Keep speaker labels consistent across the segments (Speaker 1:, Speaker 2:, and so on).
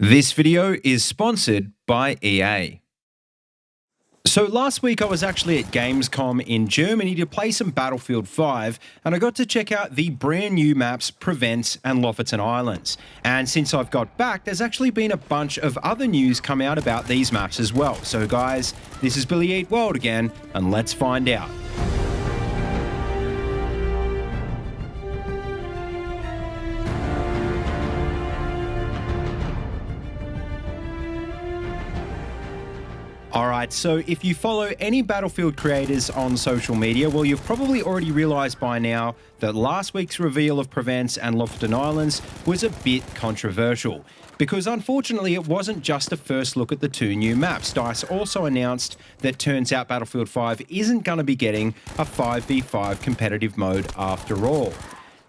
Speaker 1: This video is sponsored by EA. So last week I was actually at Gamescom in Germany to play some Battlefield 5, and I got to check out the brand new maps Provence and Lofoten Islands. And since I've got back, there's actually been a bunch of other news come out about these maps as well. So guys, this is BillyEatWorld again, and let's find out. Alright, so if you follow any Battlefield creators on social media, well, you've probably already realised by now that last week's reveal of Provence and Lofoten Islands was a bit controversial. Because unfortunately, it wasn't just a first look at the two new maps. DICE also announced that turns out Battlefield 5 isn't going to be getting a 5v5 competitive mode after all.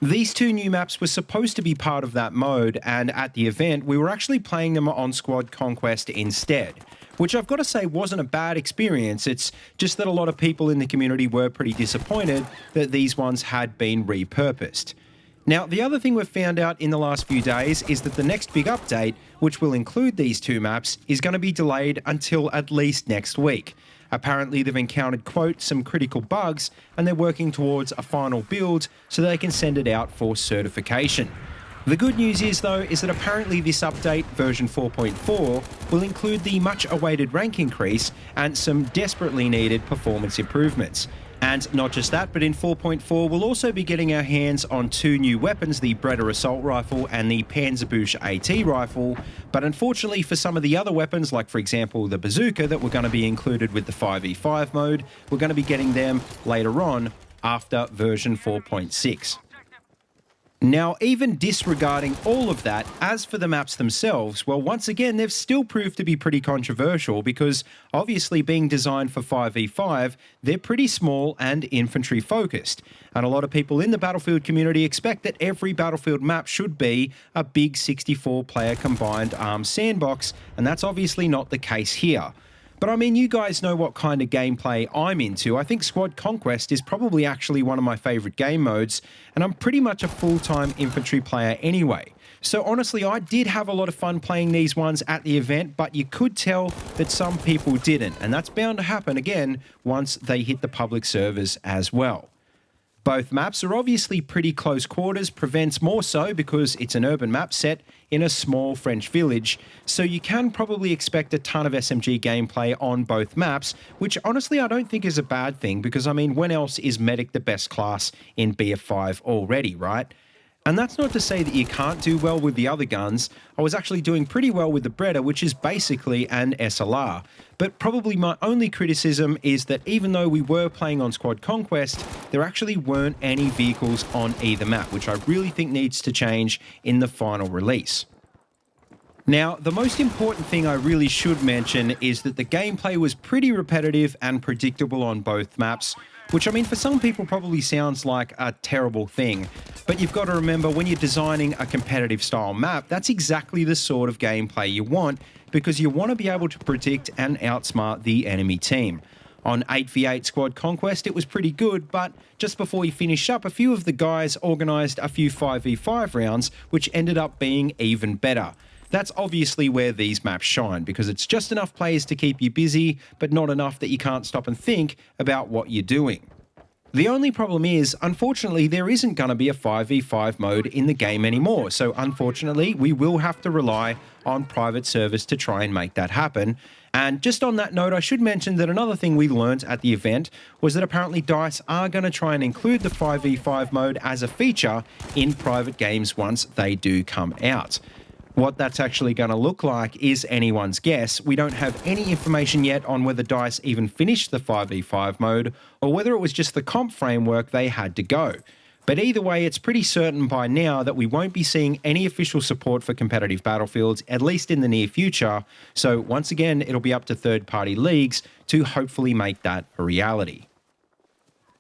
Speaker 1: These two new maps were supposed to be part of that mode, and at the event, we were actually playing them on Squad Conquest instead. Which I've got to say wasn't a bad experience. It's just that a lot of people in the community were pretty disappointed that these ones had been repurposed. Now, the other thing we've found out in the last few days is that the next big update, which will include these two maps, is going to be delayed until at least next week. Apparently, they've encountered, quote, some critical bugs, and they're working towards a final build so they can send it out for certification. The good news is, though, is that apparently this update, version 4.4, will include the much-awaited rank increase and some desperately needed performance improvements. And not just that, but in 4.4, we'll also be getting our hands on two new weapons, the Breda Assault Rifle and the Panzerbusch AT Rifle. But unfortunately for some of the other weapons, like for example the Bazooka that were going to be included with the 5v5 mode, we're going to be getting them later on after version 4.6. Now, even disregarding all of that, as for the maps themselves, well, once again, they've still proved to be pretty controversial because, obviously being designed for 5v5, they're pretty small and infantry focused. And a lot of people in the Battlefield community expect that every Battlefield map should be a big 64-player combined arms sandbox, and that's obviously not the case here. But I mean, you guys know what kind of gameplay I'm into. I think Squad Conquest is probably actually one of my favourite game modes, and I'm pretty much a full-time infantry player anyway. So honestly, I did have a lot of fun playing these ones at the event, but you could tell that some people didn't, and that's bound to happen again once they hit the public servers as well. Both maps are obviously pretty close quarters, Provence more so because it's an urban map set in a small French village, so you can probably expect a ton of SMG gameplay on both maps, which honestly I don't think is a bad thing because, I mean, when else is Medic the best class in BF5 already, right? And that's not to say that you can't do well with the other guns. I was actually doing pretty well with the Breda, which is basically an SLR. But probably my only criticism is that even though we were playing on Squad Conquest, there actually weren't any vehicles on either map, which I really think needs to change in the final release. Now, the most important thing I really should mention is that the gameplay was pretty repetitive and predictable on both maps, which, I mean, for some people probably sounds like a terrible thing. But you've got to remember, when you're designing a competitive style map, that's exactly the sort of gameplay you want, because you want to be able to predict and outsmart the enemy team. On 8v8 Squad Conquest, it was pretty good, but just before we finish up, a few of the guys organised a few 5v5 rounds, which ended up being even better. That's obviously where these maps shine, because it's just enough players to keep you busy, but not enough that you can't stop and think about what you're doing. The only problem is, unfortunately, there isn't going to be a 5v5 mode in the game anymore, so unfortunately, we will have to rely on private servers to try and make that happen. And just on that note, I should mention that another thing we learned at the event was that apparently DICE are going to try and include the 5v5 mode as a feature in private games once they do come out. What that's actually going to look like is anyone's guess. We don't have any information yet on whether DICE even finished the 5v5 mode or whether it was just the comp framework they had to go. But either way, it's pretty certain by now that we won't be seeing any official support for competitive battlefields, at least in the near future. So once again, it'll be up to third-party leagues to hopefully make that a reality.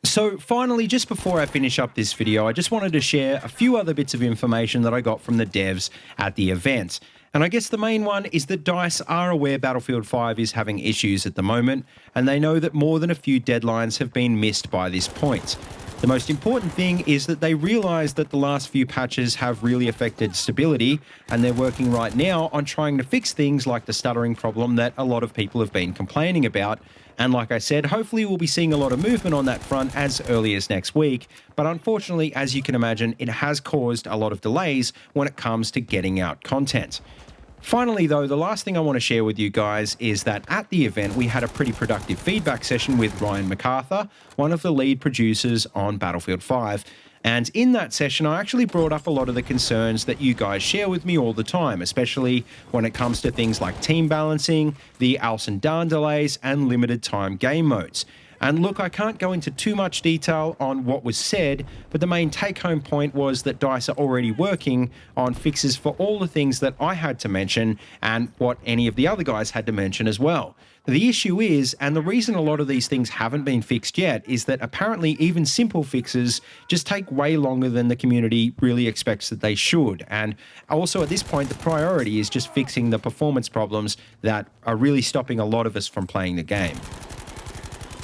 Speaker 1: So finally, just before I finish up this video, I just wanted to share a few other bits of information that I got from the devs at the event. And I guess the main one is that DICE are aware Battlefield 5 is having issues at the moment, and they know that more than a few deadlines have been missed by this point. The most important thing is that they realize that the last few patches have really affected stability, and they're working right now on trying to fix things like the stuttering problem that a lot of people have been complaining about. And like I said, hopefully we'll be seeing a lot of movement on that front as early as next week. But unfortunately, as you can imagine, it has caused a lot of delays when it comes to getting out content. Finally, though, the last thing I want to share with you guys is that at the event, we had a pretty productive feedback session with Ryan MacArthur, one of the lead producers on Battlefield 5. And in that session, I actually brought up a lot of the concerns that you guys share with me all the time, especially when it comes to things like team balancing, the Alce and Darn delays, and limited time game modes. And look, I can't go into too much detail on what was said, but the main take-home point was that DICE are already working on fixes for all the things that I had to mention and what any of the other guys had to mention as well. The issue is, and the reason a lot of these things haven't been fixed yet, is that apparently even simple fixes just take way longer than the community really expects that they should. And also at this point, the priority is just fixing the performance problems that are really stopping a lot of us from playing the game.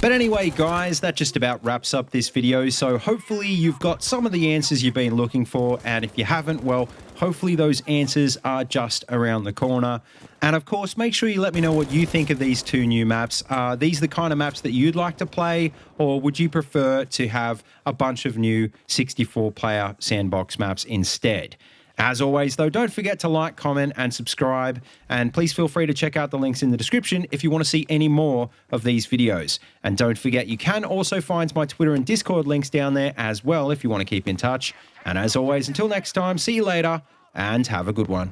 Speaker 1: But anyway, guys, that just about wraps up this video. So hopefully you've got some of the answers you've been looking for. And if you haven't, well, hopefully those answers are just around the corner. And of course, make sure you let me know what you think of these two new maps. Are these the kind of maps that you'd like to play? Or would you prefer to have a bunch of new 64-player sandbox maps instead? As always, though, don't forget to like, comment, and subscribe. And please feel free to check out the links in the description if you want to see any more of these videos. And don't forget, you can also find my Twitter and Discord links down there as well if you want to keep in touch. And as always, until next time, see you later, and have a good one.